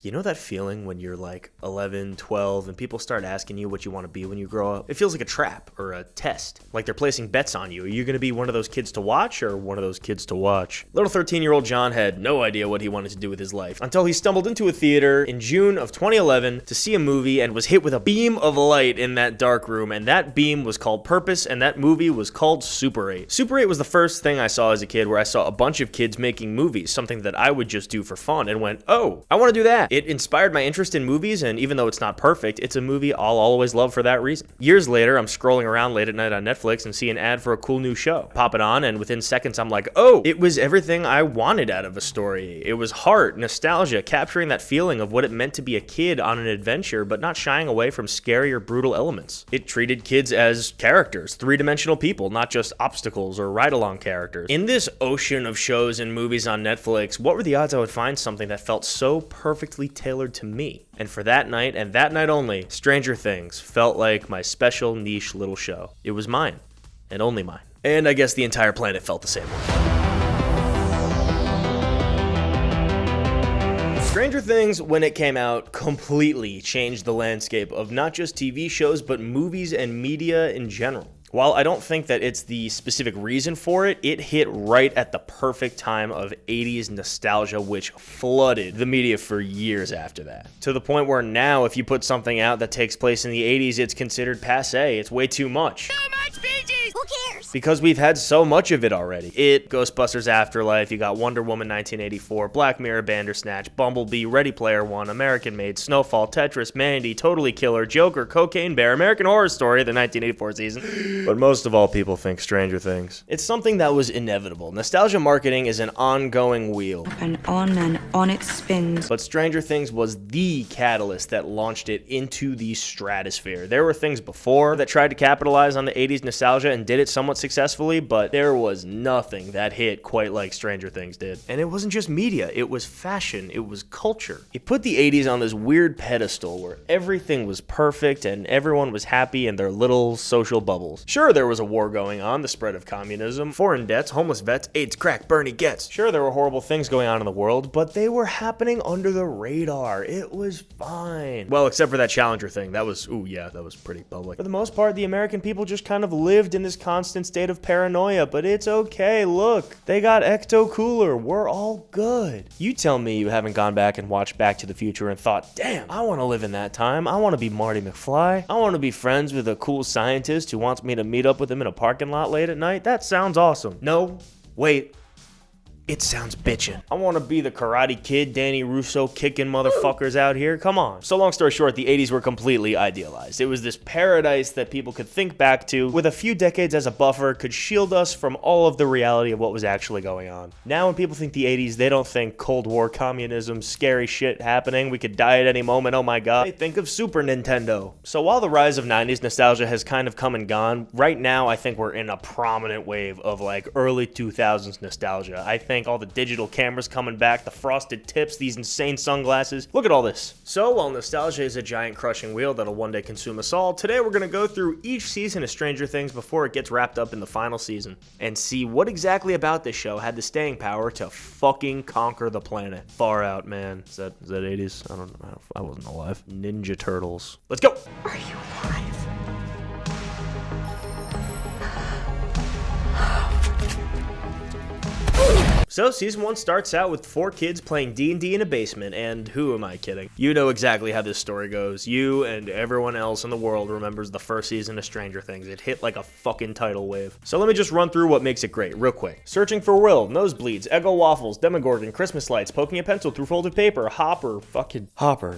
You know that feeling when you're like 11, 12, and people start asking you what you want to be when you grow up? It feels like a trap or a test, like they're placing bets on you. Are you going to be one of those kids to watch or one of those kids to watch? Little 13-year-old John had no idea what he wanted to do with his life until he stumbled into a theater in June of 2011 to see a movie and was hit with a beam of light in that dark room, and that beam was called Purpose, and that movie was called Super 8. Super 8 was the first thing I saw as a kid where I saw a bunch of kids making movies, something that I would just do for fun, and went, oh, I want to do that. It inspired my interest in movies, and even though it's not perfect, it's a movie I'll always love for that reason. Years later, I'm scrolling around late at night on Netflix and see an ad for a cool new show. Pop it on, and within seconds I'm like, oh, it was everything I wanted out of a story. It was heart, nostalgia, capturing that feeling of what it meant to be a kid on an adventure, but not shying away from scary or brutal elements. It treated kids as characters, three-dimensional people, not just obstacles or ride-along characters. In this ocean of shows and movies on Netflix, what were the odds I would find something that felt so perfectly tailored to me? And for that night, and that night only, Stranger Things felt like my special niche little show. It was mine, and only mine. And I guess the entire planet felt the same way. Stranger Things, when it came out, completely changed the landscape of not just TV shows, but movies and media in general. While I don't think that it's the specific reason for it, it hit right at the perfect time of 80s nostalgia, which flooded the media for years after that. To the point where now, if you put something out that takes place in the 80s, it's considered passé. It's way too much. Too much BGs! Who cares? Because we've had so much of it already. It, Ghostbusters Afterlife, you got Wonder Woman 1984, Black Mirror, Bandersnatch, Bumblebee, Ready Player One, American Made, Snowfall, Tetris, Mandy, Totally Killer, Joker, Cocaine Bear, American Horror Story, the 1984 season. But most of all, people think Stranger Things. It's something that was inevitable. Nostalgia marketing is an ongoing wheel. And on it spins. But Stranger Things was the catalyst that launched it into the stratosphere. There were things before that tried to capitalize on the 80s nostalgia and did it somewhat successfully, but there was nothing that hit quite like Stranger Things did. And it wasn't just media, it was fashion, it was culture. It put the 80s on this weird pedestal where everything was perfect and everyone was happy in their little social bubbles. Sure, there was a war going on, the spread of communism, foreign debts, homeless vets, AIDS, crack, Bernie gets. Sure, there were horrible things going on in the world, but they were happening under the radar. It was fine. Well, except for that Challenger thing. That was pretty public. For the most part, the American people just kind of lived in this constant state of paranoia, but it's okay. Look, they got ecto cooler. We're all good. You tell me you haven't gone back and watched Back to the Future and thought, damn, I want to live in that time. I want to be Marty McFly. I want to be friends with a cool scientist who wants me to meet up with him in a parking lot late at night. That sounds awesome. No, wait. It sounds bitchin'. I want to be the Karate Kid, Danny Russo kicking motherfuckers out here. Come on. So long story short, the 80s were completely idealized. It was this paradise that people could think back to with a few decades as a buffer, could shield us from all of the reality of what was actually going on. Now when people think the 80s, they don't think Cold War communism, scary shit happening, we could die at any moment, oh my god. They think of Super Nintendo. So while the rise of 90s nostalgia has kind of come and gone, right now I think we're in a prominent wave of like early 2000s nostalgia. I think all the digital cameras coming back, the frosted tips, these insane sunglasses. Look at all this. So while nostalgia is a giant crushing wheel that'll one day consume us all, today we're gonna go through each season of Stranger Things before it gets wrapped up in the final season and see what exactly about this show had the staying power to fucking conquer the planet. Far out, man. Is that 80s? I don't know. I wasn't alive. Ninja Turtles. Let's go. Are you alive? So season 1 starts out with 4 kids playing D&D in a basement, and who am I kidding? You know exactly how this story goes. You and everyone else in the world remembers the first season of Stranger Things. It hit like a fucking tidal wave. So let me just run through what makes it great real quick. Searching for Will, nosebleeds, Eggo waffles, Demogorgon, Christmas lights, poking a pencil through folded paper, Hopper,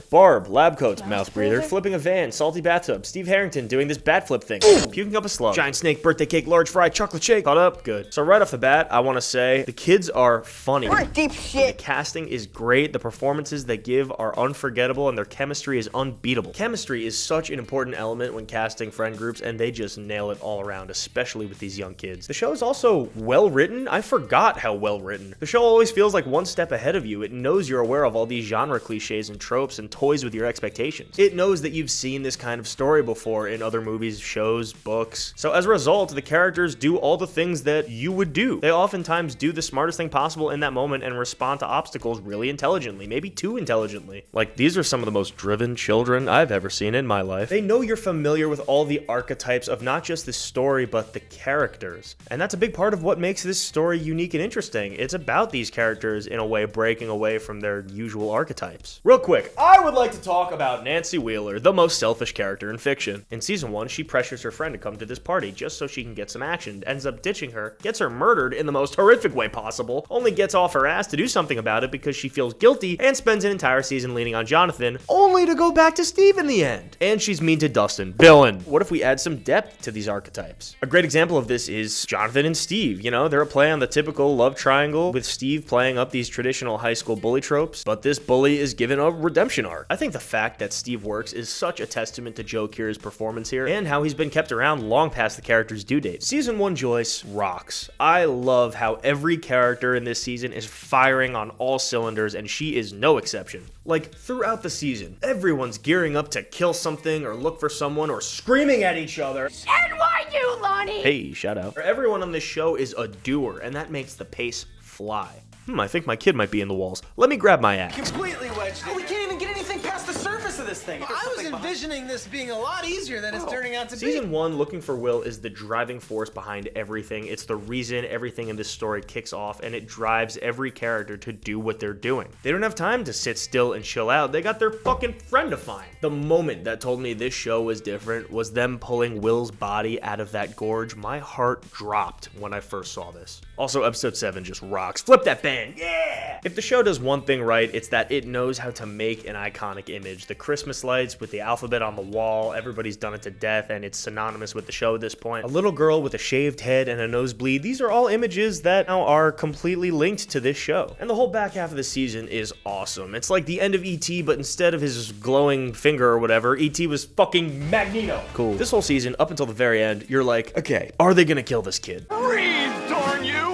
Barb, lab coats, mouth breather, flipping a van, salty bathtub, Steve Harrington doing this bat flip thing, puking up a slug, giant snake, birthday cake, large fry, chocolate shake. Caught up? Good. So right off the bat, I want to say the kids are funny. We're deep shit. The casting is great, the performances they give are unforgettable, and their chemistry is unbeatable. Chemistry is such an important element when casting friend groups, and they just nail it all around, especially with these young kids. The show is also well written. I forgot how well written. The show always feels like one step ahead of you. It knows you're aware of all these genre cliches and tropes and toys with your expectations. It knows that you've seen this kind of story before in other movies, shows, books. So as a result, the characters do all the things that you would do. They oftentimes do the smartest thing possible in that moment and respond to obstacles really intelligently, maybe too intelligently. Like, these are some of the most driven children I've ever seen in my life. They know you're familiar with all the archetypes of not just the story, but the characters. And that's a big part of what makes this story unique and interesting. It's about these characters, in a way, breaking away from their usual archetypes. Real quick, I would like to talk about Nancy Wheeler, the most selfish character in fiction. In season 1, she pressures her friend to come to this party just so she can get some action, ends up ditching her, gets her murdered in the most horrific way possible, only gets off her ass to do something about it because she feels guilty, and spends an entire season leaning on Jonathan, only to go back to Steve in the end. And she's mean to Dustin. Villain. What if we add some depth to these archetypes? A great example of this is Jonathan and Steve. You know, they're a play on the typical love triangle, with Steve playing up these traditional high school bully tropes, but this bully is given a redemption arc. I think the fact that Steve works is such a testament to Joe Keery's performance here, and how he's been kept around long past the character's due date. Season 1 Joyce rocks. I love how every character in this season is firing on all cylinders, and she is no exception. Like, throughout the season, everyone's gearing up to kill something or look for someone or screaming at each other. And why you, Lonnie? Hey, shout out. Everyone on this show is a doer, and that makes the pace fly. I think my kid might be in the walls. Let me grab my axe. Completely wedged it. We can't even get anything past the surface of this thing. I was envisioning this being a lot easier than it's turning out to be. Season 1, Looking for Will, is the driving force behind everything. It's the reason everything in this story kicks off, and it drives every character to do what they're doing. They don't have time to sit still and chill out. They got their fucking friend to find. The moment that told me this show was different was them pulling Will's body out of that gorge. My heart dropped when I first saw this. Also, episode 7 just rocks. Flip that band. Yeah! If the show does one thing right, it's that it knows how to make an iconic image. The Christmas lights with the alphabet on the wall, everybody's done it to death, and it's synonymous with the show at this point. A little girl with a shaved head and a nosebleed, these are all images that now are completely linked to this show. And the whole back half of the season is awesome. It's like the end of E.T., but instead of his glowing finger or whatever, E.T. was fucking Magneto. Cool. This whole season, up until the very end, you're like, okay, are they gonna kill this kid? Breathe, darn you!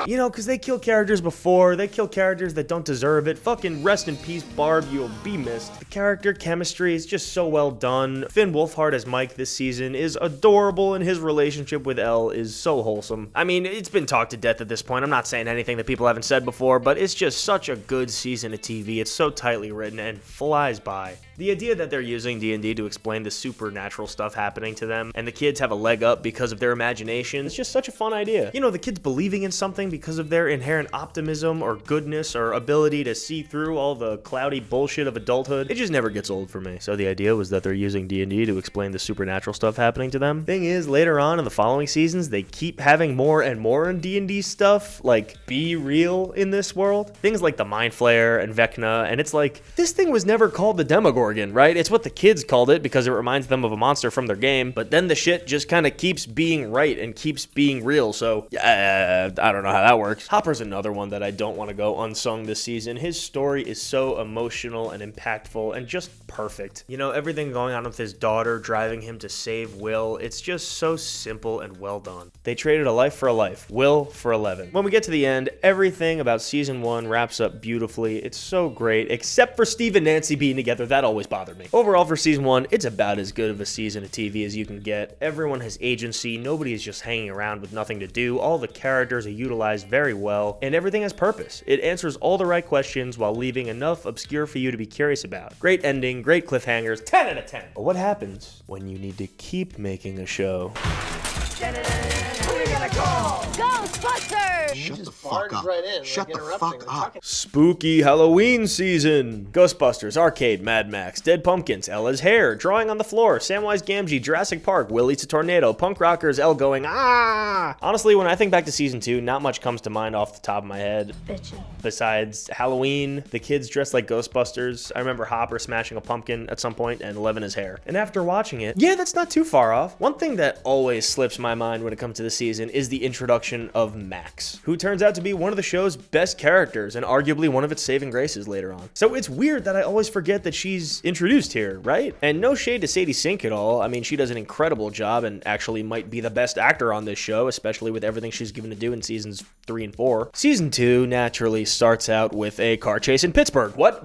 You know, because they kill characters before, they kill characters that don't deserve it. Fucking rest in peace, Barb, you'll be missed. The character chemistry is just so well done. Finn Wolfhard as Mike this season is adorable, and his relationship with Elle is so wholesome. I mean, it's been talked to death at this point. I'm not saying anything that people haven't said before, but it's just such a good season of TV. It's so tightly written and flies by. The idea that they're using D&D to explain the supernatural stuff happening to them, and the kids have a leg up because of their imagination, it's just such a fun idea. You know, the kids believing in something because of their inherent optimism or goodness or ability to see through all the cloudy bullshit of adulthood, it just never gets old for me. So the idea was that they're using D&D to explain the supernatural stuff happening to them. Thing is, later on in the following seasons, they keep having more and more in D&D stuff, like, be real in this world. Things like the Mind Flayer and Vecna, and it's like, this thing was never called the Demogorgon, right? It's what the kids called it because it reminds them of a monster from their game, but then the shit just kind of keeps being right and keeps being real, so I don't know how that works. Hopper's another one that I don't want to go unsung this season. His story is so emotional and impactful and just perfect. You know, everything going on with his daughter, driving him to save Will, it's just so simple and well done. They traded a life for a life, Will for 11. When we get to the end, everything about season 1 wraps up beautifully. It's so great, except for Steve and Nancy being together. That always bothered me. Overall, for season 1, it's about as good of a season of TV as you can get. Everyone has agency, nobody is just hanging around with nothing to do. All the characters are utilized very well, and everything has purpose. It answers all the right questions while leaving enough obscure for you to be curious about. Great ending, great cliffhangers, 10 out of 10. But what happens when you need to keep making a show? Who are we gonna call? Ghostbusters! Shut the fuck up. Shut the fuck up. Spooky Halloween season. Ghostbusters, Arcade, Mad Max, Dead Pumpkins, Ella's Hair, Drawing on the Floor, Samwise Gamgee, Jurassic Park, Will Eats a Tornado, Punk Rockers, Elle going, ah! Honestly, when I think back to season 2, not much comes to mind off the top of my head. Bitchin'. Besides Halloween, the kids dressed like Ghostbusters. I remember Hopper smashing a pumpkin at some point and 11 his hair. And after watching it, yeah, that's not too far off. One thing that always slips my mind when it comes to the season is the introduction of Max, who turns out to be one of the show's best characters and arguably one of its saving graces later on. So it's weird that I always forget that she's introduced here, right? And no shade to Sadie Sink at all. I mean, she does an incredible job and actually might be the best actor on this show, especially with everything she's given to do in seasons 3 and 4. Season 2 naturally starts out with a car chase in Pittsburgh. What?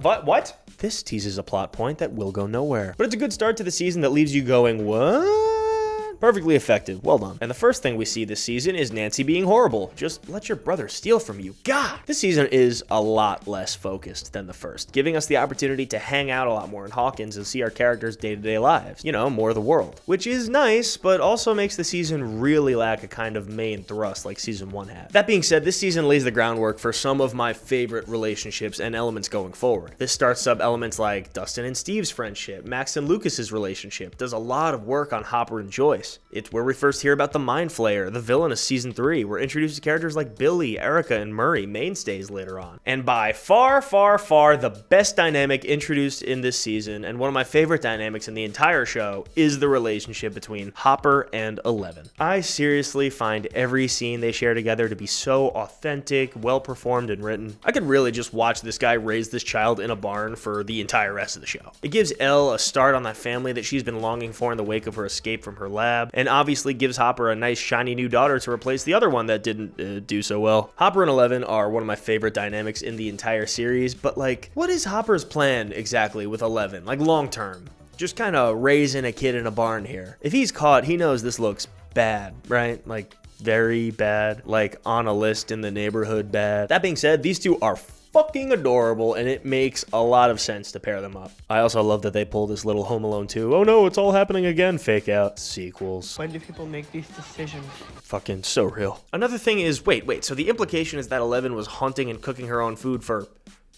This teases a plot point that will go nowhere. But it's a good start to the season that leaves you going, what? Perfectly effective. Well done. And the first thing we see this season is Nancy being horrible. Just let your brother steal from you. God! This season is a lot less focused than the first, giving us the opportunity to hang out a lot more in Hawkins and see our characters' day-to-day lives. You know, more of the world. Which is nice, but also makes the season really lack a kind of main thrust like season 1 had. That being said, this season lays the groundwork for some of my favorite relationships and elements going forward. This starts up elements like Dustin and Steve's friendship, Max and Lucas's relationship, does a lot of work on Hopper and Joyce. It's where we first hear about the Mind Flayer, the villain of season 3. We're introduced to characters like Billy, Erica, and Murray, mainstays later on. And by far, far, far the best dynamic introduced in this season, and one of my favorite dynamics in the entire show, is the relationship between Hopper and Eleven. I seriously find every scene they share together to be so authentic, well performed, and written. I could really just watch this guy raise this child in a barn for the entire rest of the show. It gives Elle a start on that family that she's been longing for in the wake of her escape from her lab, and obviously gives Hopper a nice shiny new daughter to replace the other one that didn't do so well. Hopper and Eleven are one of my favorite dynamics in the entire series, but like, what is Hopper's plan exactly with Eleven, like long term? Just kind of raising a kid in a barn here. If he's caught, he knows this looks bad, right? Like, very bad, like on a list in the neighborhood bad. That being said, these two are fucking adorable, and it makes a lot of sense to pair them up. I also love that they pull this little Home Alone 2, oh no, it's all happening again, fake out sequels. Why do people make these decisions? Fucking so real. Another thing is, wait, so the implication is that Eleven was hunting and cooking her own food for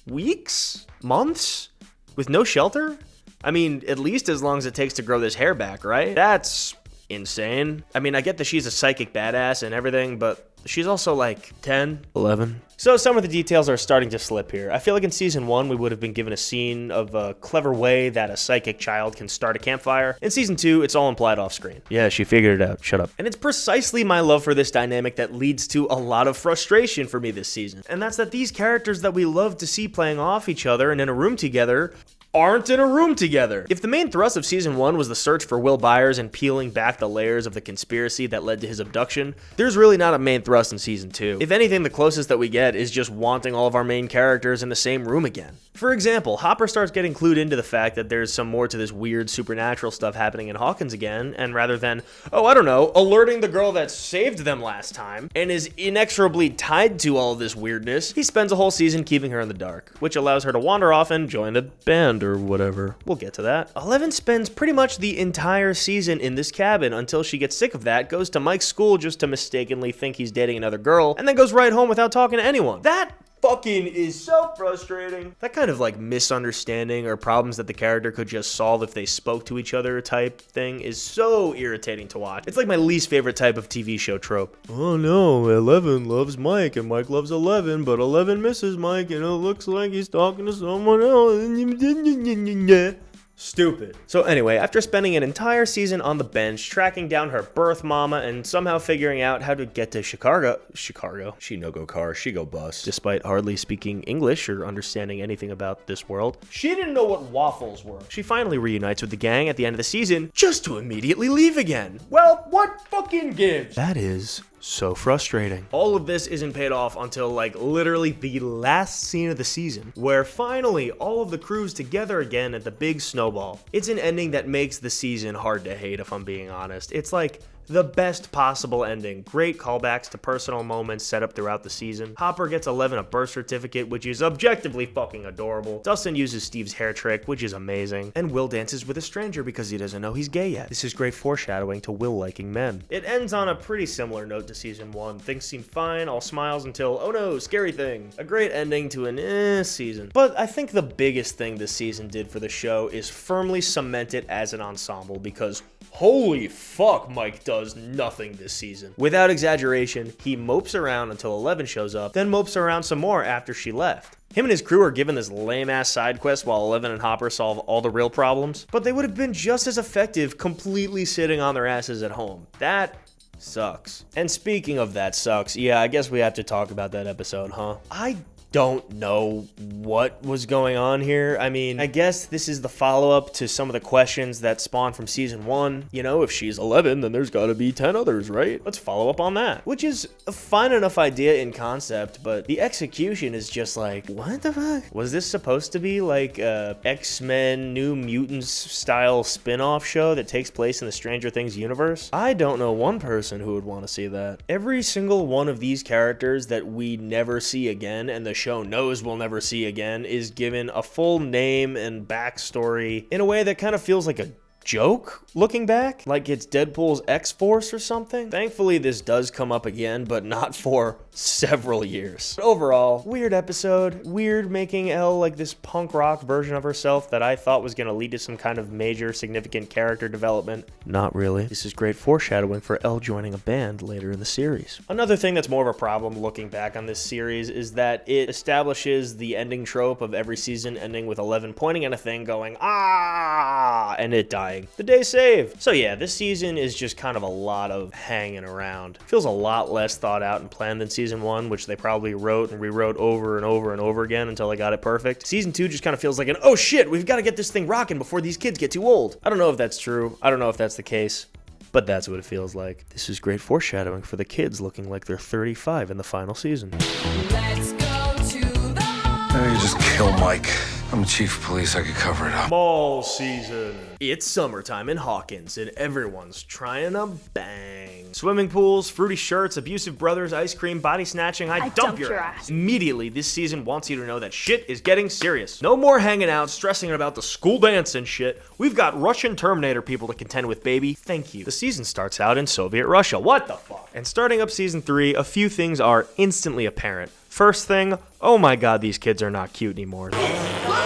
weeks? Months? With no shelter? I mean, at least as long as it takes to grow this hair back, right? That's insane. I mean, I get that she's a psychic badass and everything, but she's also like 10, 11. So some of the details are starting to slip here. I feel like in season 1, we would have been given a scene of a clever way that a psychic child can start a campfire. In season 2, it's all implied off screen. Yeah, she figured it out. Shut up. And it's precisely my love for this dynamic that leads to a lot of frustration for me this season. And that's that these characters that we love to see playing off each other and in a room together aren't in a room together. If the main thrust of season 1 was the search for Will Byers and peeling back the layers of the conspiracy that led to his abduction, there's really not a main thrust in season 2. If anything, the closest that we get is just wanting all of our main characters in the same room again. For example, Hopper starts getting clued into the fact that there's some more to this weird supernatural stuff happening in Hawkins again, and rather than, oh, I don't know, alerting the girl that saved them last time and is inexorably tied to all of this weirdness, he spends a whole season keeping her in the dark, which allows her to wander off and join a band or whatever. We'll get to that. Eleven spends pretty much the entire season in this cabin until she gets sick of that, goes to Mike's school just to mistakenly think he's dating another girl, and then goes right home without talking to anyone. That fucking is so frustrating. That kind of like misunderstanding or problems that the character could just solve if they spoke to each other type thing is so irritating to watch. It's like my least favorite type of TV show trope. Oh no, Eleven loves Mike and Mike loves Eleven, but Eleven misses Mike and it looks like he's talking to someone else. Stupid. So anyway, after spending an entire season on the bench, tracking down her birth mama, and somehow figuring out how to get to Chicago, she no go car, she go bus. Despite hardly speaking English or understanding anything about this world, she didn't know what waffles were. She finally reunites with the gang at the end of the season, just to immediately leave again. Well, what fucking gives? That is so frustrating. All of this isn't paid off until like literally the last scene of the season, where finally all of the crew's together again at the big snowball. It's an ending that makes the season hard to hate, if I'm being honest. It's like the best possible ending. Great callbacks to personal moments set up throughout the season. Hopper gets Eleven a birth certificate, which is objectively fucking adorable. Dustin uses Steve's hair trick, which is amazing. And Will dances with a stranger because he doesn't know he's gay yet. This is great foreshadowing to Will liking men. It ends on a pretty similar note to season 1. Things seem fine, all smiles until, oh no, scary thing. A great ending to an season. But I think the biggest thing this season did for the show is firmly cement it as an ensemble, because holy fuck, Mike does nothing this season. Without exaggeration, he mopes around until Eleven shows up, then mopes around some more after she left. Him and his crew are given this lame-ass side quest while Eleven and Hopper solve all the real problems, but they would have been just as effective completely sitting on their asses at home. That sucks. And speaking of that sucks, yeah, I guess we have to talk about that episode, huh? I don't know what was going on here. I mean, I guess this is the follow-up to some of the questions that spawned from season 1. You know, if she's 11, then there's gotta be 10 others, right? Let's follow up on that. Which is a fine enough idea in concept, but the execution is just like, what the fuck? Was this supposed to be like a X-Men New Mutants style spin-off show that takes place in the Stranger Things universe? I don't know one person who would want to see that. Every single one of these characters that we never see again, and the show knows we'll never see again, is given a full name and backstory in a way that kind of feels like a joke looking back, like it's Deadpool's X-Force or something. Thankfully, this does come up again, but not for several years. But overall, weird episode. Weird making Elle like this punk rock version of herself that I thought was going to lead to some kind of major significant character development. Not really. This is great foreshadowing for Elle joining a band later in the series. Another thing that's more of a problem looking back on this series is that it establishes the ending trope of every season ending with 11 pointing at a thing going, ah, and it dying. The day saved. So yeah, this season is just kind of a lot of hanging around. Feels a lot less thought out and planned than season 1, which they probably wrote and rewrote over and over and over again until they got it perfect. Season 2 just kind of feels like an, oh shit, we've got to get this thing rocking before these kids get too old. I don't know if that's true. I don't know if that's the case, but that's what it feels like. This is great foreshadowing for the kids looking like they're 35 in the final season. Let's go to the mall. Maybe you just kill Mike. I'm the chief of police, I could cover it up. Mall season. It's summertime in Hawkins and everyone's trying to bang. Swimming pools, fruity shirts, abusive brothers, ice cream, body snatching, I dump your ass. Immediately, this season wants you to know that shit is getting serious. No more hanging out, stressing about the school dance and shit. We've got Russian Terminator people to contend with, baby. Thank you. The season starts out in Soviet Russia. What the fuck? And starting up season 3, a few things are instantly apparent. First thing, oh my god, these kids are not cute anymore.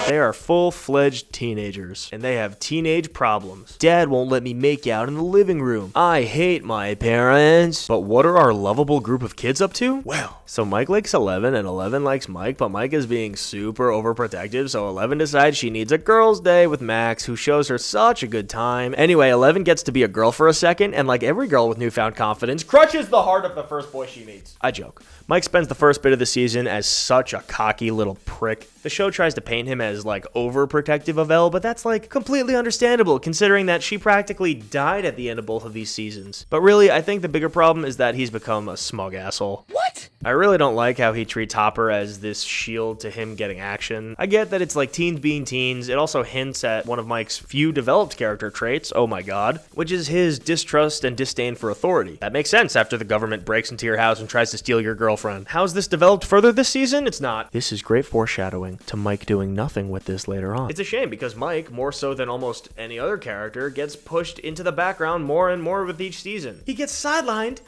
They are full-fledged teenagers, and they have teenage problems. Dad won't let me make out in the living room. I hate my parents. But what are our lovable group of kids up to? Well, so Mike likes 11, and 11 likes Mike, but Mike is being super overprotective, so 11 decides she needs a girl's day with Max, who shows her such a good time. Anyway, 11 gets to be a girl for a second, and like every girl with newfound confidence, crushes the heart of the first boy she meets. I joke. Mike spends the first bit of the season as such a cocky little prick. The show tries to paint him as like overprotective of Elle, but that's like completely understandable considering that she practically died at the end of both of these seasons. But really, I think the bigger problem is that he's become a smug asshole. What? I really don't like how he treats Hopper as this shield to him getting action. I get that it's like teens being teens. It also hints at one of Mike's few developed character traits, oh my god, which is his distrust and disdain for authority. That makes sense after the government breaks into your house and tries to steal your girlfriend. How's this developed further this season? It's not. This is great foreshadowing to Mike doing nothing with this later on. It's a shame because Mike, more so than almost any other character, gets pushed into the background more and more with each season. He gets sidelined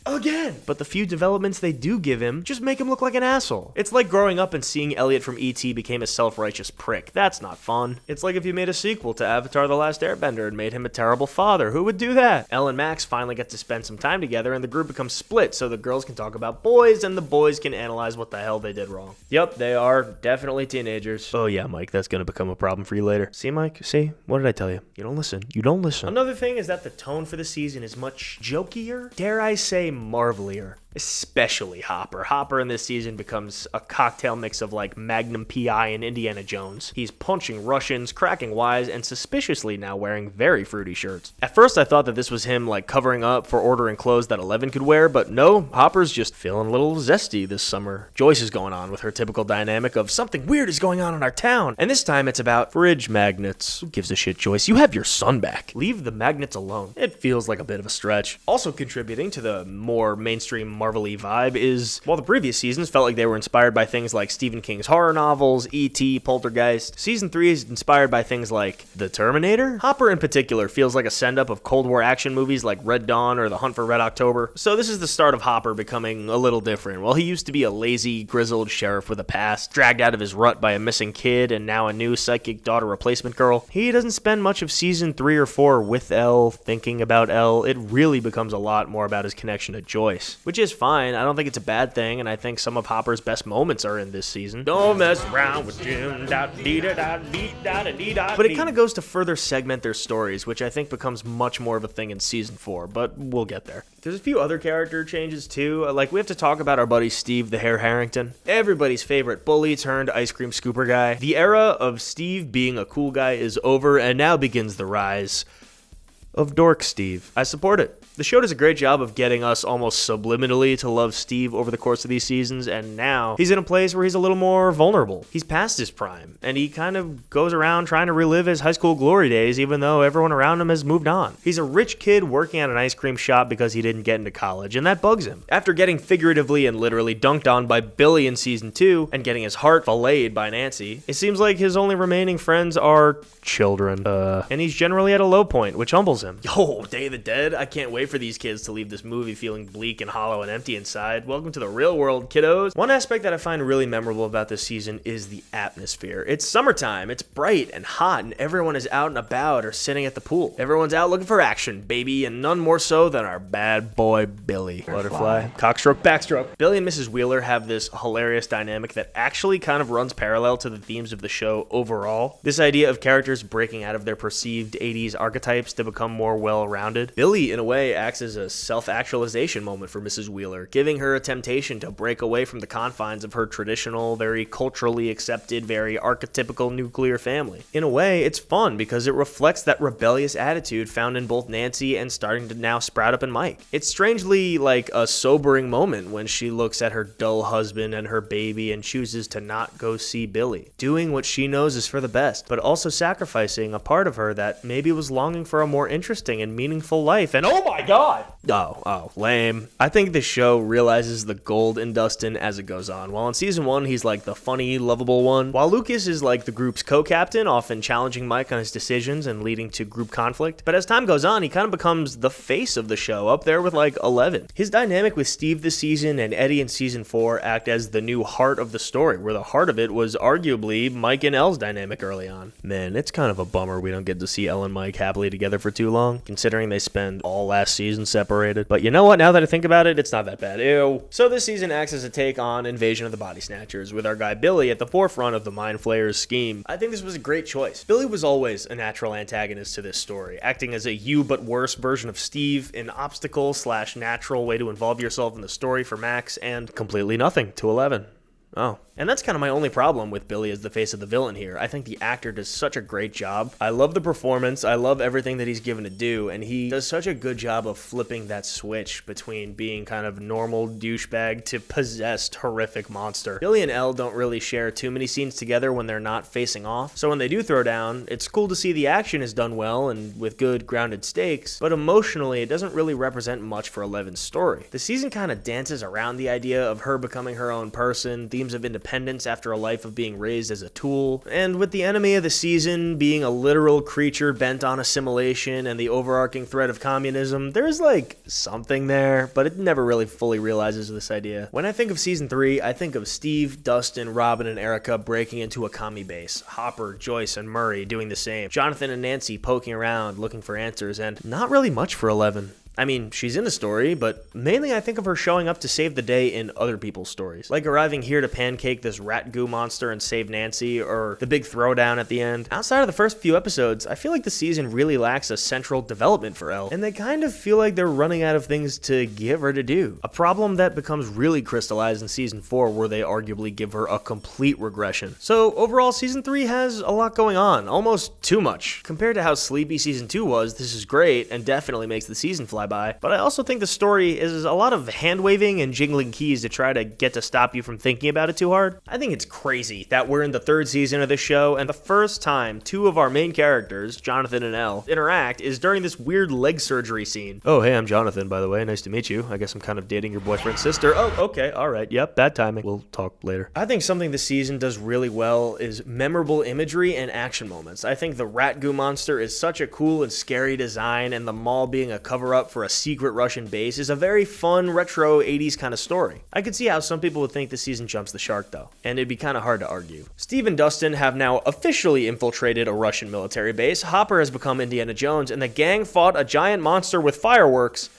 again. But the few developments they do give him just make him look like an asshole. It's like growing up and seeing Elliot from E.T. became a self-righteous prick. That's not fun. It's like if you made a sequel to Avatar: The Last Airbender and made him a terrible father. Who would do that? Elle and Max finally get to spend some time together and the group becomes split so the girls can talk about boys and the boys can analyze what the hell they did wrong. Yep, they are definitely teenagers. Oh yeah, Mike, that's gonna become a problem for you later. See, Mike? See? What did I tell you? You don't listen. You don't listen. Another thing is that the tone for the season is much jokier. Dare I say marvelier. Especially Hopper. Hopper in this season becomes a cocktail mix of like Magnum P.I. and Indiana Jones. He's punching Russians, cracking wise, and suspiciously now wearing very fruity shirts. At first I thought that this was him like covering up for ordering clothes that 11 could wear, but no, Hopper's just feeling a little zesty this summer. Joyce is going on with her typical dynamic of something weird is going on in our town, and this time it's about fridge magnets. Who gives a shit, Joyce? You have your son back. Leave the magnets alone. It feels like a bit of a stretch. Also contributing to the more mainstream Marvel-y vibe is, while the previous seasons felt like they were inspired by things like Stephen King's horror novels, E.T., Poltergeist, season 3 is inspired by things like The Terminator. Hopper in particular feels like a send-up of Cold War action movies like Red Dawn or The Hunt for Red October. So this is the start of Hopper becoming a little different. While he used to be a lazy, grizzled sheriff with a past, dragged out of his rut by a missing kid and now a new psychic daughter replacement girl, he doesn't spend much of season 3 or 4 with Elle, thinking about Elle. It really becomes a lot more about his connection to Joyce, which is is fine. I don't think it's a bad thing, and I think some of Hopper's best moments are in this season. Don't mess around with Jim. But it kind of goes to further segment their stories, which I think becomes much more of a thing in season 4, but we'll get there. There's a few other character changes too. Like, we have to talk about our buddy Steve the Hare Harrington, everybody's favorite bully turned ice cream scooper guy. The era of Steve being a cool guy is over, and now begins the rise of Dork Steve. I support it. The show does a great job of getting us almost subliminally to love Steve over the course of these seasons, and now he's in a place where he's a little more vulnerable. He's past his prime, and he kind of goes around trying to relive his high school glory days, even though everyone around him has moved on. He's a rich kid working at an ice cream shop because he didn't get into college, and that bugs him. After getting figuratively and literally dunked on by Billy in season 2, and getting his heart filleted by Nancy, it seems like his only remaining friends are children. And he's generally at a low point, which humbles him. Yo, Day of the Dead, I can't wait for these kids to leave this movie feeling bleak and hollow and empty inside. Welcome to the real world, kiddos. One aspect that I find really memorable about this season is the atmosphere. It's summertime, it's bright and hot, and everyone is out and about or sitting at the pool. Everyone's out looking for action, baby, and none more so than our bad boy Billy. Butterfly, cockstroke, backstroke. Billy and Mrs. Wheeler have this hilarious dynamic that actually kind of runs parallel to the themes of the show overall. This idea of characters breaking out of their perceived 80s archetypes to become more well-rounded. Billy, in a way, acts as a self-actualization moment for Mrs. Wheeler, giving her a temptation to break away from the confines of her traditional, very culturally accepted, very archetypical nuclear family. In a way, it's fun because it reflects that rebellious attitude found in both Nancy and starting to now sprout up in Mike. It's strangely like a sobering moment when she looks at her dull husband and her baby and chooses to not go see Billy, doing what she knows is for the best, but also sacrificing a part of her that maybe was longing for a more interesting and meaningful life. And oh my god! Oh, lame. I think this show realizes the gold in Dustin as it goes on. While in season 1, he's like the funny, lovable one, while Lucas is like the group's co-captain, often challenging Mike on his decisions and leading to group conflict. But as time goes on, he kind of becomes the face of the show, up there with like 11. His dynamic with Steve this season and Eddie in season 4 act as the new heart of the story, where the heart of it was arguably Mike and Elle's dynamic early on. Man, it's kind of a bummer we don't get to see Elle and Mike happily together for too long, considering they spend all last season separated. But you know what? Now that I think about it, it's not that bad. Ew. So this season acts as a take on Invasion of the Body Snatchers, with our guy Billy at the forefront of the Mind Flayers scheme. I think this was a great choice. Billy was always a natural antagonist to this story, acting as a you but worse version of Steve, an obstacle/natural way to involve yourself in the story for Max, and completely nothing to 11. Oh. And that's kind of my only problem with Billy as the face of the villain here. I think the actor does such a great job. I love the performance. I love everything that he's given to do. And he does such a good job of flipping that switch between being kind of normal douchebag to possessed horrific monster. Billy and Elle don't really share too many scenes together when they're not facing off. So when they do throw down, it's cool to see the action is done well and with good grounded stakes. But emotionally, it doesn't really represent much for Eleven's story. The season kind of dances around the idea of her becoming her own person, themes of independence after a life of being raised as a tool, and with the enemy of the season being a literal creature bent on assimilation and the overarching threat of communism, there's like something there, but it never really fully realizes this idea. When I think of season 3, I think of Steve, Dustin, Robin, and Erica breaking into a commie base, Hopper, Joyce, and Murray doing the same, Jonathan and Nancy poking around looking for answers, and not really much for 11. I mean, she's in the story, but mainly I think of her showing up to save the day in other people's stories. Like arriving here to pancake this rat goo monster and save Nancy, or the big throwdown at the end. Outside of the first few episodes, I feel like the season really lacks a central development for Elle, and they kind of feel like they're running out of things to give her to do. A problem that becomes really crystallized in season 4, where they arguably give her a complete regression. So overall, season 3 has a lot going on, almost too much. Compared to how sleepy season 2 was, this is great, and definitely makes the season fly by, but I also think the story is a lot of hand-waving and jingling keys to try to get to stop you from thinking about it too hard. I think it's crazy that we're in the 3rd season of this show, and the first time 2 of our main characters, Jonathan and Elle, interact is during this weird leg surgery scene. Oh, hey, I'm Jonathan, by the way. Nice to meet you. I guess I'm kind of dating your boyfriend's sister. Oh, okay, alright, yep, bad timing. We'll talk later. I think something this season does really well is memorable imagery and action moments. I think the rat goo monster is such a cool and scary design, and the mall being a cover-up for a secret Russian base is a very fun, retro 80s kind of story. I could see how some people would think this season jumps the shark though, and it'd be kind of hard to argue. Steve and Dustin have now officially infiltrated a Russian military base, Hopper has become Indiana Jones, and the gang fought a giant monster with fireworks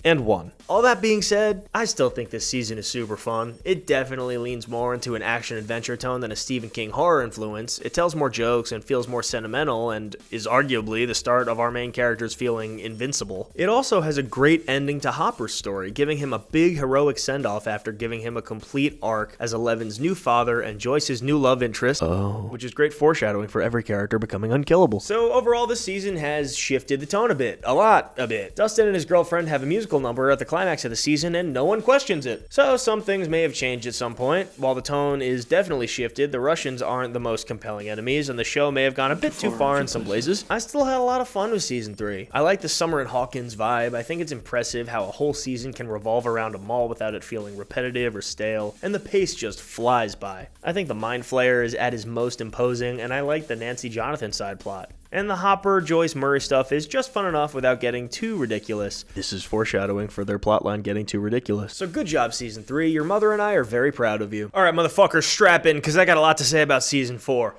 and 1. All that being said, I still think this season is super fun. It definitely leans more into an action-adventure tone than a Stephen King horror influence. It tells more jokes and feels more sentimental and is arguably the start of our main characters feeling invincible. It also has a great ending to Hopper's story, giving him a big heroic send-off after giving him a complete arc as Eleven's new father and Joyce's new love interest, which is great foreshadowing for every character becoming unkillable. So overall, this season has shifted the tone a bit. A bit. Dustin and his girlfriend have a musical number at the climax of the season and no one questions it. So some things may have changed at some point. While the tone is definitely shifted, the Russians aren't the most compelling enemies and the show may have gone a bit too far in some places. I still had a lot of fun with season 3. I like the Summer and Hawkins vibe. I think it's impressive how a whole season can revolve around a mall without it feeling repetitive or stale, and the pace just flies by. I think the Mind Flayer is at his most imposing, and I like the Nancy Jonathan side plot. And the Hopper, Joyce, Murray stuff is just fun enough without getting too ridiculous. This is foreshadowing for their plotline getting too ridiculous. So good job, Season 3. Your mother and I are very proud of you. Alright, motherfuckers, strap in, because I got a lot to say about Season 4.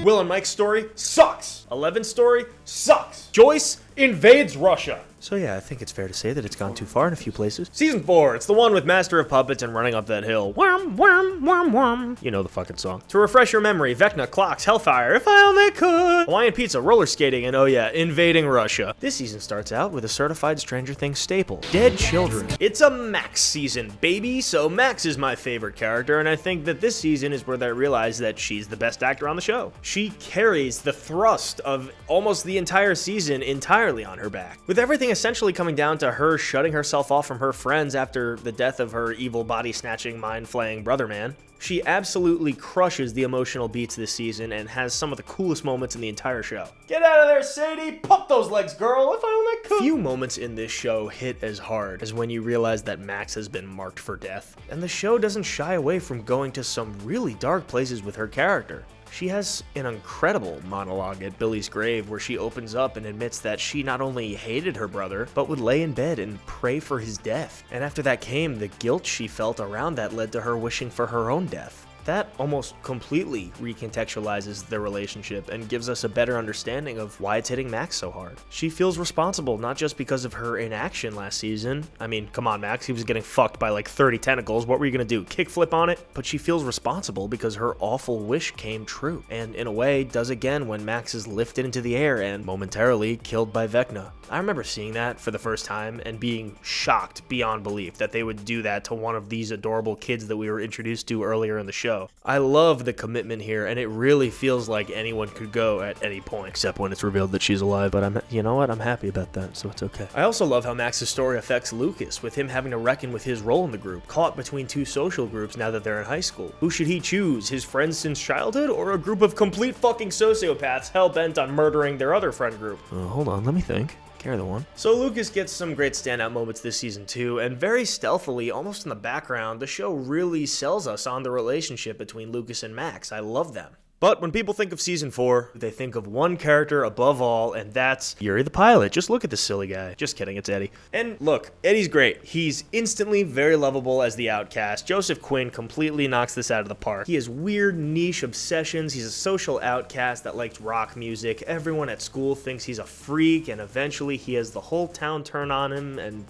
Will and Mike's story sucks. Eleven's story sucks. Joyce invades Russia. So yeah, I think it's fair to say that it's gone too far in a few places. Season 4, it's the one with Master of Puppets and running up that hill. Worm, worm, worm, worm. You know the fucking song. To refresh your memory, Vecna, Clocks, Hellfire, If I Only Could, Hawaiian Pizza, roller skating, and oh yeah, invading Russia. This season starts out with a certified Stranger Things staple, dead children. It's a Max season, baby, so Max is my favorite character, and I think that this season is where they realize that she's the best actor on the show. She carries the thrust of almost the entire season entirely on her back, with everything essentially coming down to her shutting herself off from her friends after the death of her evil body-snatching, mind-flaying brother man. She absolutely crushes the emotional beats this season and has some of the coolest moments in the entire show. Get out of there, Sadie! Pump those legs, girl! If I only could! Few moments in this show hit as hard as when you realize that Max has been marked for death. And the show doesn't shy away from going to some really dark places with her character. She has an incredible monologue at Billy's grave where she opens up and admits that she not only hated her brother, but would lay in bed and pray for his death. And after that came, the guilt she felt around that led to her wishing for her own death. That almost completely recontextualizes their relationship and gives us a better understanding of why it's hitting Max so hard. She feels responsible not just because of her inaction last season. I mean, come on, Max, he was getting fucked by like 30 tentacles. What were you gonna do, kickflip on it? But she feels responsible because her awful wish came true. And in a way, does again when Max is lifted into the air and momentarily killed by Vecna. I remember seeing that for the first time and being shocked beyond belief that they would do that to one of these adorable kids that we were introduced to earlier in the show. I love the commitment here, and it really feels like anyone could go at any point, except when it's revealed that she's alive, but you know what? I'm happy about that, so it's okay. I also love how Max's story affects Lucas, with him having to reckon with his role in the group, caught between two social groups now that they're in high school. Who should he choose, his friends since childhood, or a group of complete fucking sociopaths hell-bent on murdering their other friend group? Hold on, let me think. Carry the one. So Lucas gets some great standout moments this season too, and very stealthily, almost in the background, the show really sells us on the relationship between Lucas and Max. I love them. But when people think of Season 4, they think of one character above all, and that's Yuri the pilot. Just look at this silly guy. Just kidding, it's Eddie. And look, Eddie's great. He's instantly very lovable as the outcast. Joseph Quinn completely knocks this out of the park. He has weird niche obsessions. He's a social outcast that likes rock music. Everyone at school thinks he's a freak, and eventually he has the whole town turn on him, and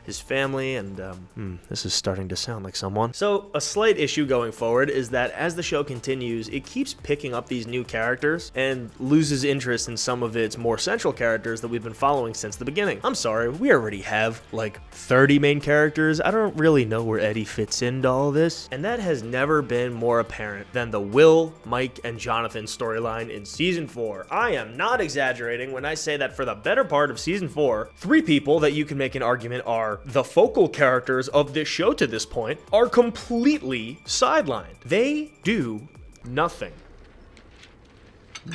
his family, and this is starting to sound like someone. So a slight issue going forward is that as the show continues, it keeps picking up these new characters and loses interest in some of its more central characters that we've been following since the beginning. I'm sorry, we already have like 30 main characters. I don't really know where Eddie fits into all this, and that has never been more apparent than the Will, Mike, and Jonathan storyline in Season 4. I am not exaggerating when I say that for the better part of Season 4, 3 people that you can make an argument are the focal characters of this show to this point are completely sidelined. They do nothing.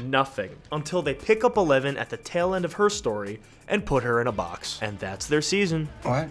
Nothing. Until they pick up 11 at the tail end of her story and put her in a box. And that's their season. What?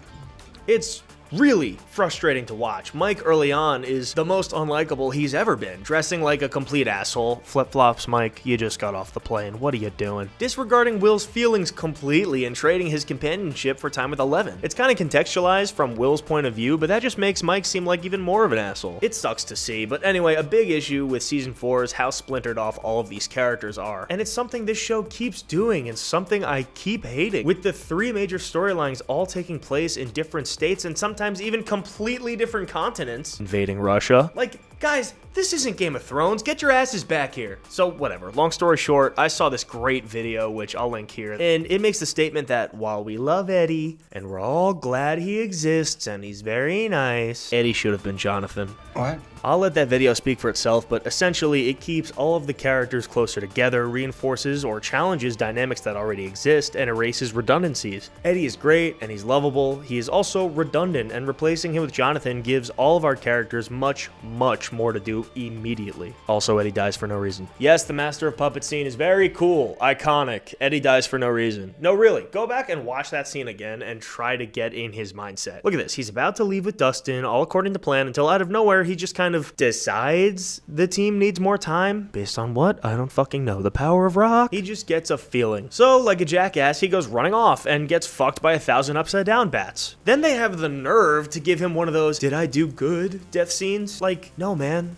It's really frustrating to watch. Mike early on is the most unlikable he's ever been, dressing like a complete asshole. Flip-flops, Mike, you just got off the plane. What are you doing? Disregarding Will's feelings completely and trading his companionship for time with Eleven. It's kind of contextualized from Will's point of view, but that just makes Mike seem like even more of an asshole. It sucks to see, but anyway, a big issue with season 4 is how splintered off all of these characters are. And it's something this show keeps doing and something I keep hating. With the 3 major storylines all taking place in different states and sometimes even completely different continents. Invading Russia. Like, guys, this isn't Game of Thrones. Get your asses back here. So whatever, long story short, I saw this great video, which I'll link here, and it makes the statement that while we love Eddie, and we're all glad he exists, and he's very nice, Eddie should have been Jonathan. What? I'll let that video speak for itself, but essentially it keeps all of the characters closer together, reinforces or challenges dynamics that already exist, and erases redundancies. Eddie is great, and he's lovable. He is also redundant, and replacing him with Jonathan gives all of our characters much more to do immediately. Also, Eddie dies for no reason. Yes, the Master of Puppets scene is very cool, iconic. Eddie dies for no reason. No, really, go back and watch that scene again and try to get in his mindset. Look at this. He's about to leave with Dustin, all according to plan, until out of nowhere, he just kind of decides the team needs more time. Based on what? I don't fucking know. The power of rock? He just gets a feeling. So, like a jackass, he goes running off and gets fucked by 1,000 upside down bats. Then they have the nerve to give him one of those, did I do good death scenes? Like, no, man.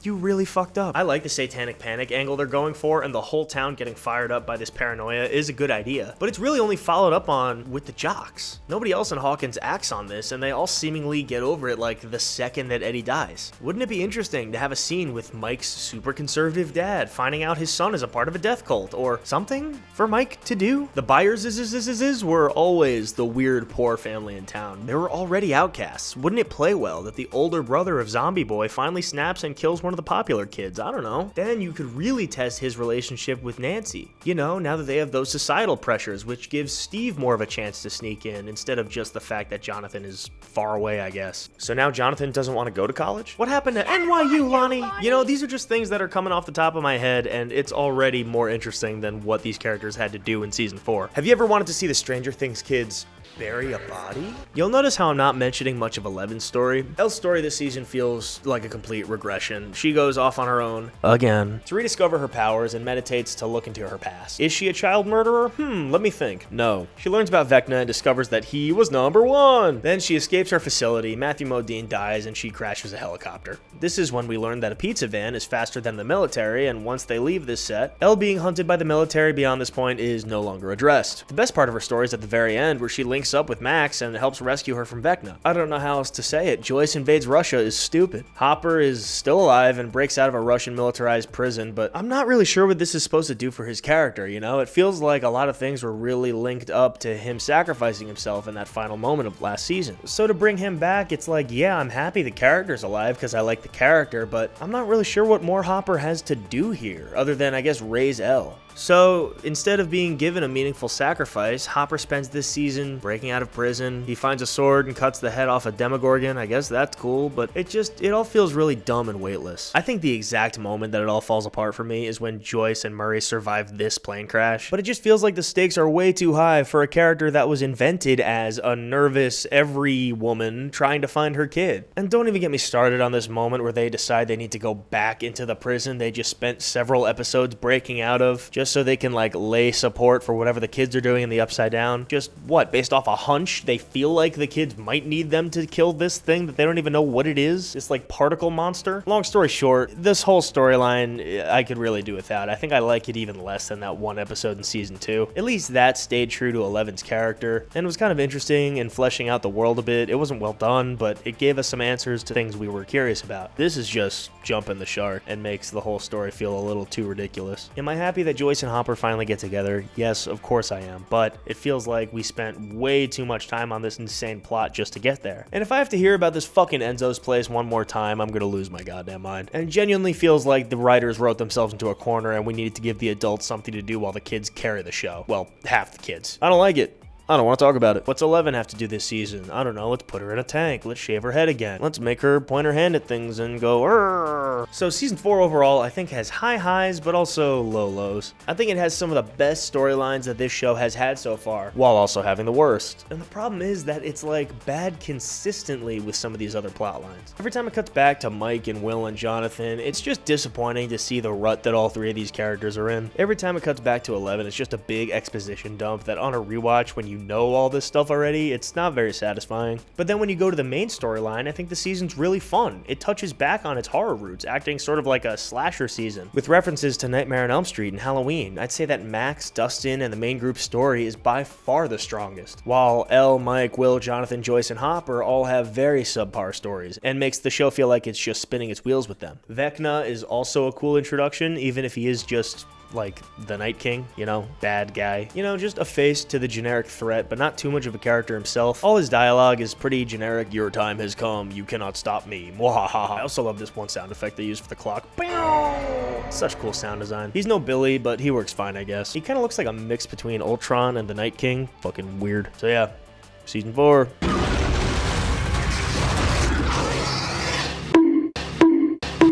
You really fucked up. I like the satanic panic angle they're going for, and the whole town getting fired up by this paranoia is a good idea, but it's really only followed up on with the jocks. Nobody else in Hawkins acts on this, and they all seemingly get over it like the second that Eddie dies. Wouldn't it be interesting to have a scene with Mike's super conservative dad finding out his son is a part of a death cult, or something for Mike to do? The Byers were always the weird poor family in town. They were already outcasts. Wouldn't it play well that the older brother of Zombie Boy finally snaps and kills one of the popular kids? I don't know. Then you could really test his relationship with Nancy. You know, now that they have those societal pressures, which gives Steve more of a chance to sneak in instead of just the fact that Jonathan is far away, I guess. So now Jonathan doesn't want to go to college? What happened to NYU, Lonnie? You know, these are just things that are coming off the top of my head, and it's already more interesting than what these characters had to do in season 4. Have you ever wanted to see the Stranger Things kids bury a body? You'll notice how I'm not mentioning much of Eleven's story. Elle's story this season feels like a complete regression. She goes off on her own, again, to rediscover her powers and meditates to look into her past. Is she a child murderer? Let me think. No. She learns about Vecna and discovers that he was #1. Then she escapes her facility, Matthew Modine dies, and she crashes a helicopter. This is when we learn that a pizza van is faster than the military, and once they leave this set, Elle being hunted by the military beyond this point is no longer addressed. The best part of her story is at the very end, where she links up with Max and helps rescue her from Vecna. I don't know how else to say it. Joyce invades Russia is stupid. Hopper is still alive and breaks out of a Russian militarized prison, but I'm not really sure what this is supposed to do for his character, you know? It feels like a lot of things were really linked up to him sacrificing himself in that final moment of last season. So to bring him back, it's like, yeah, I'm happy the character's alive because I like the character, but I'm not really sure what more Hopper has to do here, other than, I guess, raise Elle. So, instead of being given a meaningful sacrifice, Hopper spends this season breaking out of prison. He finds a sword and cuts the head off a Demogorgon. I guess that's cool, but it all feels really dumb and weightless. I think the exact moment that it all falls apart for me is when Joyce and Murray survive this plane crash. But it just feels like the stakes are way too high for a character that was invented as a nervous every woman trying to find her kid. And don't even get me started on this moment where they decide they need to go back into the prison they just spent several episodes breaking out of, just so they can like lay support for whatever the kids are doing in the Upside Down. Just what, based off a hunch they feel like the kids might need them to kill this thing that they don't even know what it is, this like particle monster? Long story short, this whole storyline I could really do without. I think I like it even less than that one episode in season 2. At least that stayed true to Eleven's character and was kind of interesting in fleshing out the world a bit. It wasn't well done, but it gave us some answers to things we were curious about. This is just jumping the shark and makes the whole story feel a little too ridiculous. Am I happy that Joyce and Hopper finally get together? Yes, of course I am, but it feels like we spent way too much time on this insane plot just to get there. And if I have to hear about this fucking Enzo's place one more time, I'm gonna lose my goddamn mind. And it genuinely feels like the writers wrote themselves into a corner and we needed to give the adults something to do while the kids carry the show. Well, half the kids. I don't like it. I don't want to talk about it. What's 11 have to do this season? I don't know. Let's put her in a tank. Let's shave her head again. Let's make her point her hand at things and go, "Arr." So season 4 overall, I think has high highs, but also low lows. I think it has some of the best storylines that this show has had so far, while also having the worst. And the problem is that it's like bad consistently with some of these other plot lines. Every time it cuts back to Mike and Will and Jonathan, it's just disappointing to see the rut that all three of these characters are in. Every time it cuts back to 11, it's just a big exposition dump that on a rewatch, when you know all this stuff already, it's not very satisfying. But then when you go to the main storyline, I think the season's really fun. It touches back on its horror roots, acting sort of like a slasher season, with references to Nightmare on Elm Street and Halloween. I'd say that Max, Dustin, and the main group's story is by far the strongest, while Elle, Mike, Will, Jonathan, Joyce, and Hopper all have very subpar stories, and makes the show feel like it's just spinning its wheels with them. Vecna is also a cool introduction, even if he is just like the Night King, you know, bad guy. You know, just a face to the generic threat, but not too much of a character himself. All his dialogue is pretty generic. Your time has come. You cannot stop me. Mwahaha. I also love this one sound effect they use for the clock. Such cool sound design. He's no Billy, but he works fine, I guess. He kind of looks like a mix between Ultron and the Night King. Fucking weird. So yeah, season 4.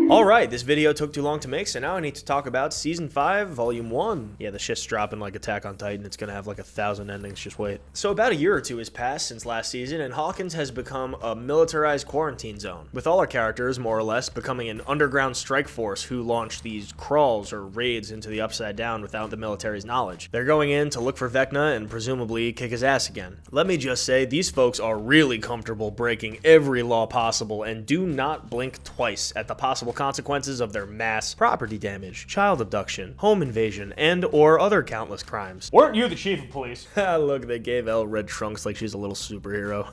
Alright, this video took too long to make, so now I need to talk about Season 5, Volume 1. Yeah, the shit's dropping like Attack on Titan. It's gonna have like 1,000 endings, just wait. So about a year or two has passed since last season, and Hawkins has become a militarized quarantine zone, with all our characters, more or less, becoming an underground strike force who launch these crawls or raids into the Upside Down without the military's knowledge. They're going in to look for Vecna and presumably kick his ass again. Let me just say, these folks are really comfortable breaking every law possible and do not blink twice at the possible consequences of their mass property damage, child abduction, home invasion, and or other countless crimes. Weren't you the chief of police? Look, they gave Elle red trunks like she's a little superhero.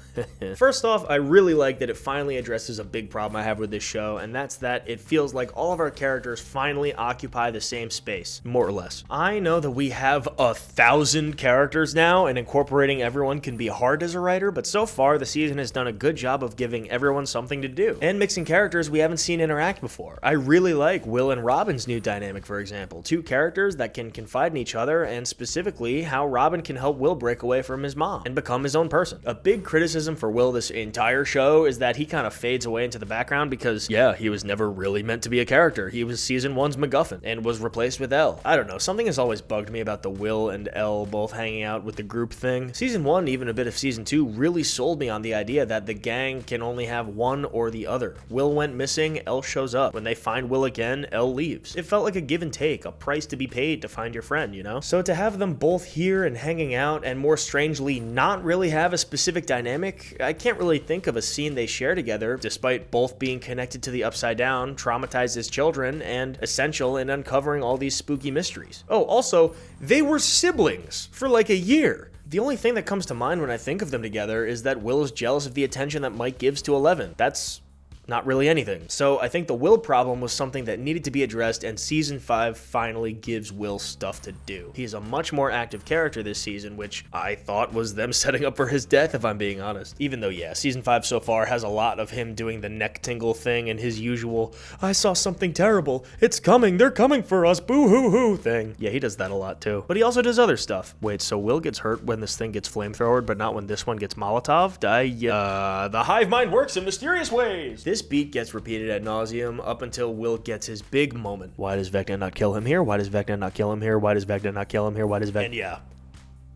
First off, I really like that it finally addresses a big problem I have with this show, and that's that it feels like all of our characters finally occupy the same space, more or less. I know that we have 1,000 characters now, and incorporating everyone can be hard as a writer, but so far the season has done a good job of giving everyone something to do, and mixing characters we haven't seen interact before. I really like Will and Robin's new dynamic, for example. Two characters that can confide in each other, and specifically how Robin can help Will break away from his mom and become his own person. A big criticism for Will this entire show is that he kind of fades away into the background because, yeah, he was never really meant to be a character. He was season 1's MacGuffin and was replaced with Elle. I don't know, something has always bugged me about the Will and Elle both hanging out with the group thing. Season 1, even a bit of season 2, really sold me on the idea that the gang can only have one or the other. Will went missing, Elle shows up. When they find Will again, Elle leaves. It felt like a give and take, a price to be paid to find your friend, you know? So to have them both here and hanging out, and more strangely not really have a specific dynamic, I can't really think of a scene they share together, despite both being connected to the Upside Down, traumatized as children, and essential in uncovering all these spooky mysteries. Oh, also, they were siblings for like a year. The only thing that comes to mind when I think of them together is that Will is jealous of the attention that Mike gives to 11. That's not really anything. So I think the Will problem was something that needed to be addressed, and season 5 finally gives Will stuff to do. He's a much more active character this season, which I thought was them setting up for his death, if I'm being honest. Even though, yeah, season 5 so far has a lot of him doing the neck tingle thing and his usual, I saw something terrible, it's coming, they're coming for us, boo hoo hoo thing. Yeah, he does that a lot too. But he also does other stuff. Wait, so Will gets hurt when this thing gets flamethrowered, but not when this one gets Molotov'd? The hive mind works in mysterious ways. This beat gets repeated ad nauseum up until Will gets his big moment. Why does Vecna not kill him here? Why does Vecna not kill him here? Why does Vecna not kill him here? Why does Vecna... And yeah,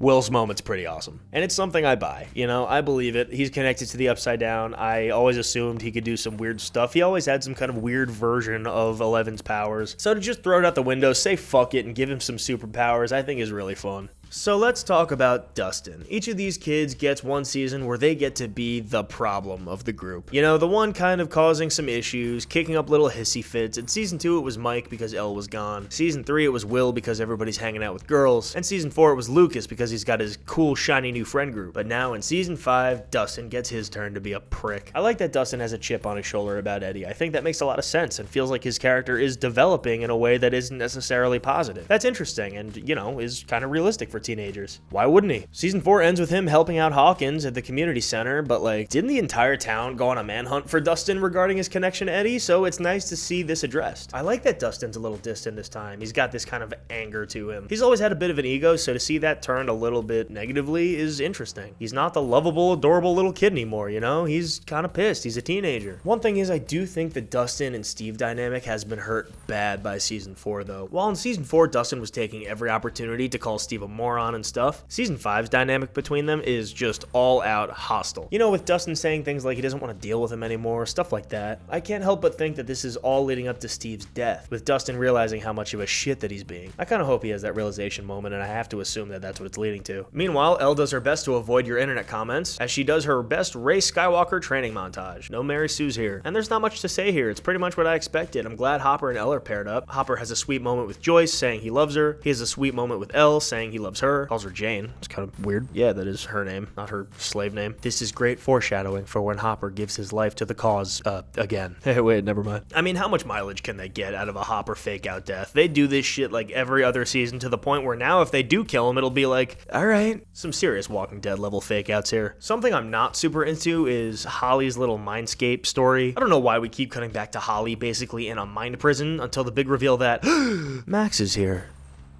Will's moment's pretty awesome. And it's something I buy, you know, I believe it. He's connected to the Upside Down. I always assumed he could do some weird stuff. He always had some kind of weird version of 11's powers. So to just throw it out the window, say fuck it, and give him some superpowers, I think is really fun. So let's talk about Dustin. Each of these kids gets one season where they get to be the problem of the group. You know, the one kind of causing some issues, kicking up little hissy fits. In season 2 it was Mike because Elle was gone. Season 3 it was Will because everybody's hanging out with girls. And season 4 it was Lucas because he's got his cool shiny new friend group. But now in season 5, Dustin gets his turn to be a prick. I like that Dustin has a chip on his shoulder about Eddie. I think that makes a lot of sense and feels like his character is developing in a way that isn't necessarily positive. That's interesting and, you know, is kind of realistic for for teenagers. Why wouldn't he? Season 4 ends with him helping out Hawkins at the community center, but like, didn't the entire town go on a manhunt for Dustin regarding his connection to Eddie? So it's nice to see this addressed. I like that Dustin's a little distant this time. He's got this kind of anger to him. He's always had a bit of an ego, so to see that turned a little bit negatively is interesting. He's not the lovable, adorable little kid anymore, you know? He's kind of pissed. He's a teenager. One thing is, I do think the Dustin and Steve dynamic has been hurt bad by season 4, though. While in season 4, Dustin was taking every opportunity to call Steve a moron and stuff, season 5's dynamic between them is just all out hostile. You know, with Dustin saying things like he doesn't want to deal with him anymore, stuff like that. I can't help but think that this is all leading up to Steve's death, with Dustin realizing how much of a shit that he's being. I kind of hope he has that realization moment, and I have to assume that that's what it's leading to. Meanwhile, Elle does her best to avoid your internet comments, as she does her best Rey Skywalker training montage. No Mary Sue's here. And there's not much to say here. It's pretty much what I expected. I'm glad Hopper and Elle are paired up. Hopper has a sweet moment with Joyce saying he loves her. He has a sweet moment with Elle saying he loves her. Calls her Jane. It's kind of weird. Yeah, that is her name, not her slave name. This is great foreshadowing for when Hopper gives his life to the cause, again. Hey, wait, never mind. I mean, how much mileage can they get out of a Hopper fake out death? They do this shit like every other season, to the point where now if they do kill him, it'll be like, all right, some serious Walking Dead level fake outs here. Something I'm not super into is Holly's little mindscape story. I don't know why we keep cutting back to Holly basically in a mind prison until the big reveal that Max is here.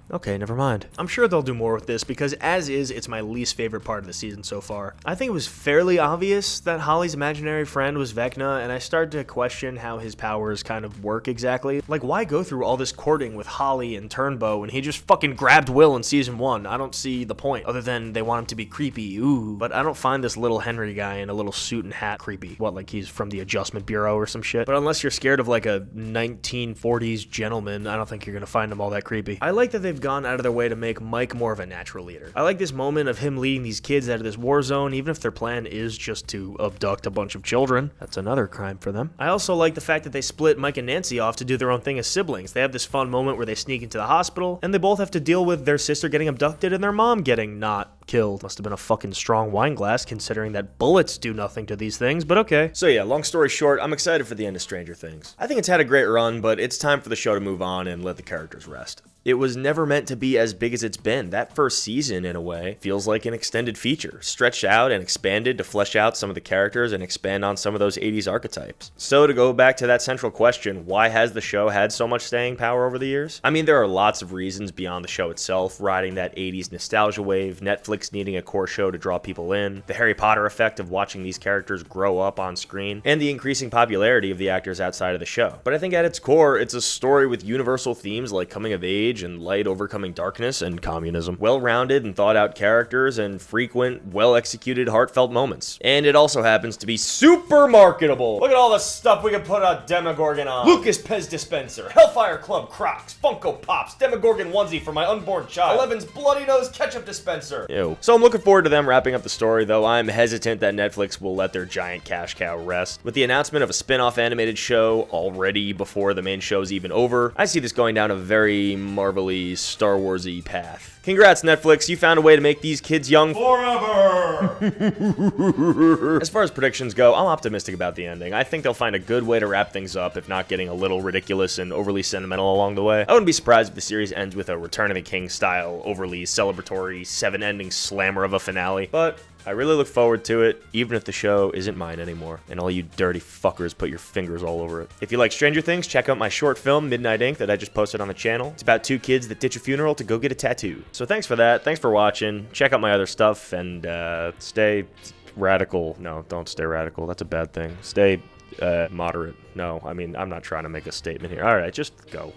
Okay, never mind. I'm sure they'll do more with this because, as is, it's my least favorite part of the season so far. I think it was fairly obvious that Holly's imaginary friend was Vecna, and I started to question how his powers kind of work exactly. Like, why go through all this courting with Holly and Turnbow when he just fucking grabbed Will in season 1? I don't see the point, other than they want him to be creepy, ooh. But I don't find this little Henry guy in a little suit and hat creepy. What, like he's from the Adjustment Bureau or some shit? But unless you're scared of like a 1940s gentleman, I don't think you're gonna find him all that creepy. I like that they've gone out of their way to make Mike more of a natural leader. I like this moment of him leading these kids out of this war zone, even if their plan is just to abduct a bunch of children. That's another crime for them. I also like the fact that they split Mike and Nancy off to do their own thing as siblings. They have this fun moment where they sneak into the hospital, and they both have to deal with their sister getting abducted and their mom getting not killed. Must have been a fucking strong wine glass, considering that bullets do nothing to these things, but okay. So yeah, long story short, I'm excited for the end of Stranger Things. I think it's had a great run, but it's time for the show to move on and let the characters rest. It was never meant to be as big as it's been. That first season, in a way, feels like an extended feature, stretched out and expanded to flesh out some of the characters and expand on some of those 80s archetypes. So to go back to that central question, why has the show had so much staying power over the years? I mean, there are lots of reasons beyond the show itself, riding that 80s nostalgia wave, Netflix needing a core show to draw people in, the Harry Potter effect of watching these characters grow up on screen, and the increasing popularity of the actors outside of the show. But I think at its core, it's a story with universal themes like coming of age and light overcoming darkness and communism. Well-rounded and thought-out characters and frequent, well-executed, heartfelt moments. And it also happens to be super marketable. Look at all the stuff we can put a Demogorgon on. Lucas Pez dispenser, Hellfire Club Crocs, Funko Pops, Demogorgon onesie for my unborn child, Eleven's Bloody Nose ketchup dispenser. Ew. So I'm looking forward to them wrapping up the story, though I'm hesitant that Netflix will let their giant cash cow rest. With the announcement of a spin-off animated show already before the main show's even over, I see this going down a very Marvel-y, Star Wars-y path. Congrats, Netflix, you found a way to make these kids young forever! As far as predictions go, I'm optimistic about the ending. I think they'll find a good way to wrap things up, if not getting a little ridiculous and overly sentimental along the way. I wouldn't be surprised if the series ends with a Return of the King style, overly celebratory, 7-ending slammer of a finale, but I really look forward to it, even if the show isn't mine anymore, and all you dirty fuckers put your fingers all over it. If you like Stranger Things, check out my short film, Midnight Ink, that I just posted on the channel. It's about 2 kids that ditch a funeral to go get a tattoo. So thanks for that, thanks for watching, check out my other stuff, and stay radical. No, don't stay radical, that's a bad thing. Stay moderate. No, I mean, I'm not trying to make a statement here. Alright, just go.